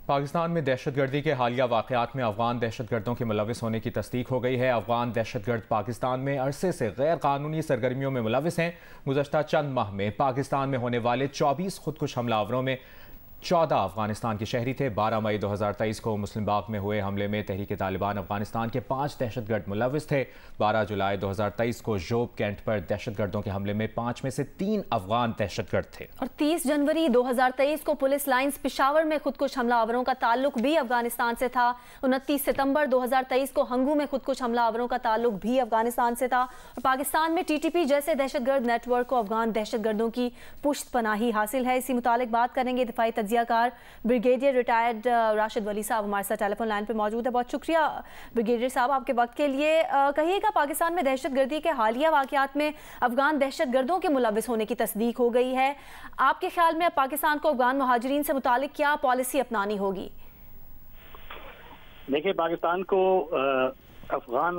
پاکستان میں دہشت گردی کے حالیہ واقعات میں افغان دہشت گردوں کے ملوث ہونے کی تصدیق ہو گئی ہے۔ افغان دہشت گرد پاکستان میں عرصے سے غیر قانونی سرگرمیوں میں ملوث ہیں۔ گزشتہ چند ماہ میں پاکستان میں ہونے والے 24 خودکش حملہ آوروں میں 14 افغانستان کے شہری تھے۔ 12 مئی 2023 کو مسلم باغ میں ہوئے حملے میں تحریک طالبان افغانستان کے 5 دہشت گرد ملوث تھے۔ 12 جولائی 2023 کو جوب کینٹ پر دہشت گردوں کے حملے میں 5 میں سے 3 افغان دہشت گرد تھے۔ اور 30 جنوری 2023 کو پولیس لائنز پشاور میں خودکش حملہ آوروں کا تعلق بھی افغانستان سے تھا۔ 29 ستمبر 2023 کو ہنگو میں خودکش حملہ آوروں کا تعلق بھی افغانستان سے تھا۔ اور پاکستان میں TTP جیسے دہشت گرد نیٹ ورک کو افغان دہشت گردوں کی پشت پناہی حاصل ہے۔ اسی متعلق بات کریں گے دفاعی تجزیہ کار بریگیڈیئر ریٹائرڈ راشد ولی صاحب ہمارے ساتھ ٹیلی فون لائن پہ موجود ہے۔ بہت شکریہ بریگیڈیئر صاحب آپ کے وقت کے لیے۔ کہیے گا پاکستان میں دہشت گردی کے حالیہ واقعات میں افغان دہشت گردوں کے ملوث ہونے کی تصدیق ہو گئی ہے۔ آپ کے خیال میں پاکستان کو افغان مہاجرین سے متعلق کیا پالیسی اپنانی ہوگی؟ دیکھیں، پاکستان کو افغان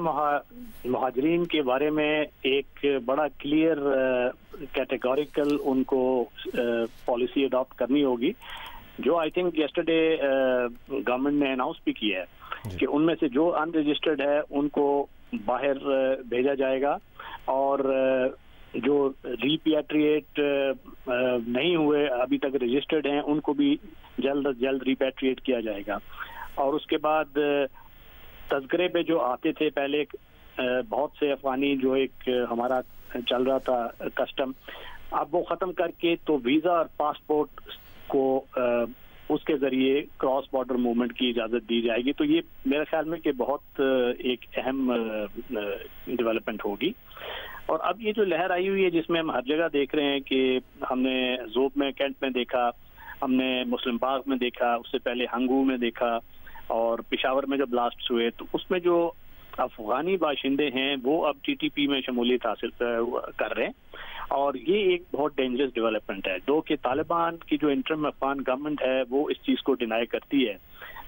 مہاجرین کے بارے میں ایک بڑا کلیئر کیٹیگوریکل ان کو پالیسی اڈاپٹ کرنی ہوگی، جو آئی تھنک یسٹرڈے گورنمنٹ نے اناؤنس بھی کیا ہے کہ ان میں سے جو ان رجسٹرڈ ہے ان کو باہر بھیجا جائے گا، اور جو ریپیٹریٹ نہیں ہوئے ابھی تک رجسٹرڈ ہیں ان کو بھی جلد از جلد ریپیٹریٹ کیا جائے گا۔ اور اس کے بعد تذکرے پہ جو آتے تھے پہلے بہت سے افغانی، جو ایک ہمارا چل رہا تھا کسٹم، اب وہ ختم کر کے تو ویزا اور پاسپورٹ کو اس کے ذریعے کراس بارڈر موومنٹ کی اجازت دی جائے گی۔ تو یہ میرے خیال میں کہ بہت ایک اہم ڈیولپمنٹ ہوگی۔ اور اب یہ جو لہر آئی ہوئی ہے جس میں ہم ہر جگہ دیکھ رہے ہیں کہ ہم نے زوب میں، کینٹ میں دیکھا، ہم نے مسلم باغ میں دیکھا، اس سے پہلے ہنگو میں دیکھا، اور پشاور میں جو بلاسٹ ہوئے، تو اس میں جو افغانی باشندے ہیں وہ اب TTP میں شمولیت حاصل کر رہے ہیں، اور یہ ایک بہت ڈینجرس ڈیولپمنٹ ہے۔ دو کہ طالبان کی جو انٹرم افغان گورنمنٹ ہے وہ اس چیز کو ڈینائی کرتی ہے۔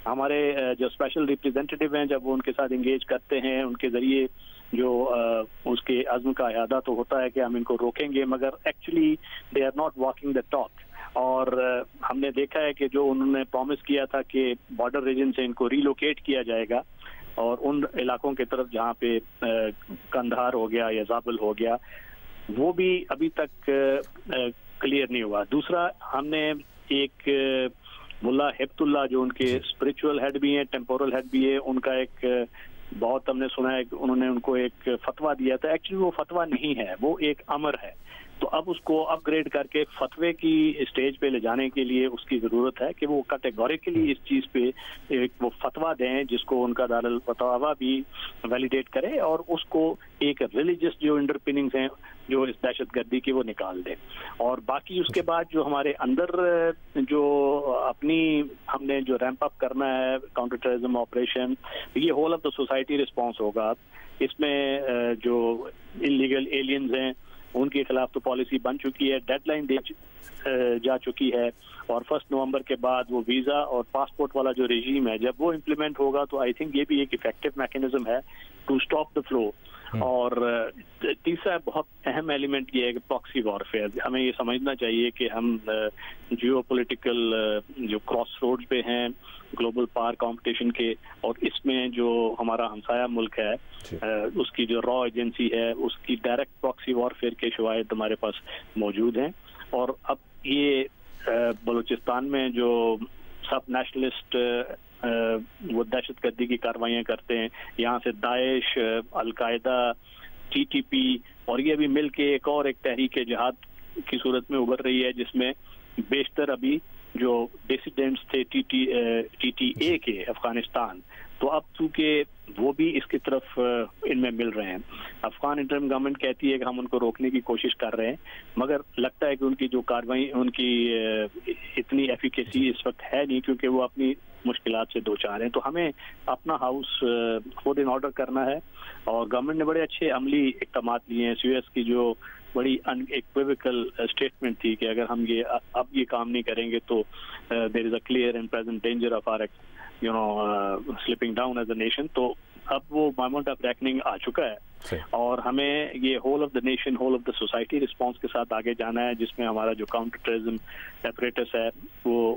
ہمارے جو اسپیشل ریپریزنٹیٹیو ہیں جب وہ ان کے ساتھ انگیج کرتے ہیں، ان کے ذریعے جو اس کے عزم کا اعادہ تو ہوتا ہے کہ ہم ان کو روکیں گے، مگر actually they are not walking the talk. اور ہم نے دیکھا ہے کہ جو انہوں نے پرومس کیا تھا کہ بارڈر ریجن سے ان کو ریلوکیٹ کیا جائے گا، اور ان علاقوں کی طرف جہاں پہ کندھار ہو گیا یا زابل ہو گیا، وہ بھی ابھی تک کلیئر نہیں ہوا۔ دوسرا، ہم نے ایک ملا ہبت اللہ جو ان کے اسپرچول ہیڈ بھی ہیں، ٹیمپورل ہیڈ بھی ہے، ان کا ایک بہت ہم نے سنا ہے کہ انہوں نے ان کو ایک فتویٰ دیا تھا۔ ایکچولی وہ فتویٰ نہیں ہے، وہ ایک امر ہے۔ تو اب اس کو اپ گریڈ کر کے فتوے کی اسٹیج پہ لے جانے کے لیے اس کی ضرورت ہے کہ وہ کیٹیگوریکلی اس چیز پہ وہ فتویٰ دیں جس کو ان کا دارالفتوا بھی ویلیڈیٹ کرے، اور اس کو ایک ریلیجس جو انڈر پننگز ہیں جو اس دہشت گردی کی وہ نکال دیں۔ اور باقی اس کے بعد جو ہمارے اندر جو اپنی ہم نے جو ریمپ اپ کرنا ہے کاؤنٹر ٹیررزم آپریشن، یہ whole of the society response ہوگا۔ اس میں جو انلیگل ایلینز ہیں ان کے خلاف تو پالیسی بن چکی ہے، ڈیڈ لائن جا چکی ہے، اور 1 نومبر کے بعد وہ ویزا اور پاسپورٹ والا جو رجیم ہے جب وہ امپلیمنٹ ہوگا تو آئی تھنک یہ بھی ایک افیکٹو میکینزم ہے ٹو اسٹاپ دا فلو۔ اور تیسرا بہت اہم ایلیمنٹ یہ ہے کہ پراکسی وارفیئر۔ ہمیں یہ سمجھنا چاہیے کہ ہم جیو پولیٹیکل جو کراس روڈ پہ ہیں گلوبل پاور کمپٹیشن کے، اور اس میں جو ہمارا ہمسایہ ملک ہے اس کی جو را ایجنسی ہے اس کی ڈائریکٹ پراکسی وارفیئر کے شواہد ہمارے پاس موجود ہیں۔ اور اب یہ بلوچستان میں جو سب نیشنلسٹ وہ دہشت گردی کی کاروائیاں کرتے ہیں، یہاں سے داعش، القاعدہ، TTP، اور یہ بھی مل کے ایک تحریک جہاد کی صورت میں ابھر رہی ہے جس میں بیشتر ابھی جو ڈیسیڈنٹس تھے TTA کے افغانستان، تو اب چونکہ وہ بھی اس کی طرف ان میں مل رہے ہیں۔ افغان انٹرم گورنمنٹ کہتی ہے کہ ہم ان کو روکنے کی کوشش کر رہے ہیں، مگر لگتا ہے کہ ان کی جو کاروائی ان کی اتنی ایفیکیسی اس وقت ہے نہیں، کیونکہ وہ اپنی مشکلات سے دوچار ہیں۔ تو ہمیں اپنا ہاؤس خود ان آرڈر کرنا ہے، اور گورنمنٹ نے بڑے اچھے عملی اقدامات لیے ہیں۔ CS کی جو بڑی ایکویویکل اسٹیٹمنٹ تھی کہ اگر ہم اب یہ کام نہیں کریں گے تو there is a clear and present danger of our slipping down as a nation. تو اب وہ مومنٹ آف ریکننگ آ چکا ہے، اور ہمیں یہ whole of the nation, whole of the society response کے ساتھ آگے جانا ہے، جس میں ہمارا جو کاؤنٹر ٹیررزم ایپریٹس ہے وہ